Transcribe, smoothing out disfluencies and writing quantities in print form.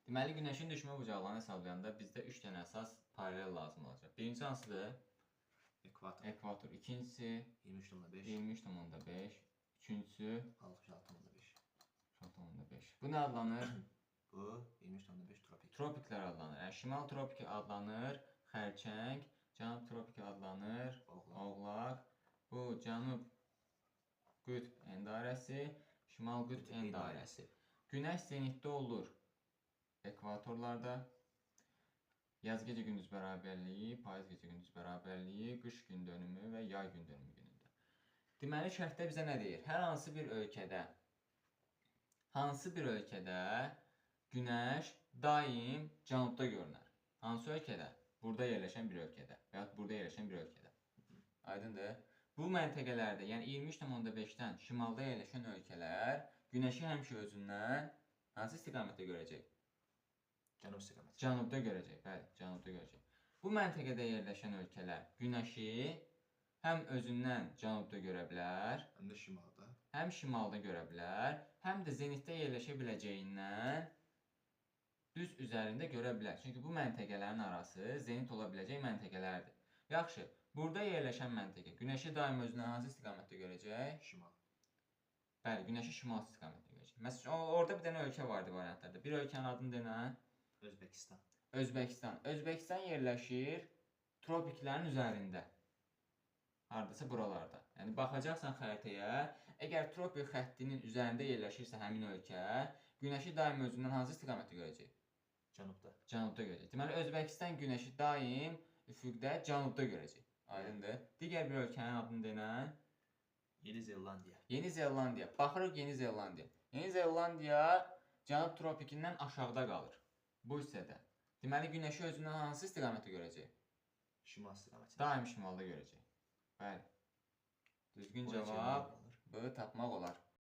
Deməli, günəşin düşmə bucaqlarını hesablayanda bizdə 3 dənə əsas paralel lazım olacaq. Birinci hansıdır? Ekvator. Ekvator. İkincisi 23.5. 23.5. Üçüncüsü 66.5. 66.5. Bu nə adlanır? Bu 23.5 tropik. Tropiklər adlanır. Yəni, şimal tropiki adlanır xərçəng, cənub tropiki adlanır oğlaq. Bu cənub qütb endarəsi, şimal qütb endarəsi. Günəş zenitdə olur ekvatorlarda. Yaz gecə gündüz bərabərliyi, payız gecə gündüz bərabərliyi, qış gün dönümü və yay gün dönümü günündə. Deməli, şərtdə bizə nə deyir? Hər hansı bir ölkədə günəş daim cənubda görünər. Hansı ölkədə? Burada yerləşən bir ölkədə və ya burada yerləşən bir ölkədə. Aydındır? Bu məntəqələrdə, yəni 23.5-dən şimalda yerləşən ölkələr günəşi həmişə özündən hansı istiqamətdə görəcək? Cənub istiqaməti. Cənubda görəcək, bəli, cənubda görəcək. Bu məntəqədə yerləşən ölkələr günəşi həm özündən cənubda görə bilər, Həm də şimalda. həm şimalda görə bilər, həm də zenitdə yerləşə biləcəyindən düz üzərində görə bilər. Çünki bu məntəqələrin arası zenit ola biləcək məntəqələrdir. Yaxşı, burada yerləşən məntəqə günəşi daim özündən hansı istiqamətdə görəcək? Şimal. Bəli, günəşi şimal istiqamətdə görəcək. Məsələn, orada bir dənə ölkə vardı variantlarda. Bir ölkənin adını denə. Özbəkistan. Özbəkistan. Özbəkistan yerləşir tropiklərin üzərində. Hardasa buralarda. Yəni baxacaqsan xəritəyə, əgər tropik xəttinin üzərində yerləşirsə həmin ölkə, günəşi daim özündən hansı istiqamətdə görəcək? Cənubda. Cənubda görəcək. Deməli, Özbəkistan günəşi daim üfüqdə cənubda görəcək. Aydındır? Digər bir ölkənin adını denə. Yeni Zelandiya. Yeni Zelandiya. Baxırıq Yeni Zelandiya. Yeni Zelandiya cənub tropikindən aşağıda qalır. Bu hissədə. Deməli, günəşi özündən hansı istiqamətdə görəcək? Şimal istiqaməti. Daim şimalda görəcək. Bəli. Düzgün cavab B tapmaq olar.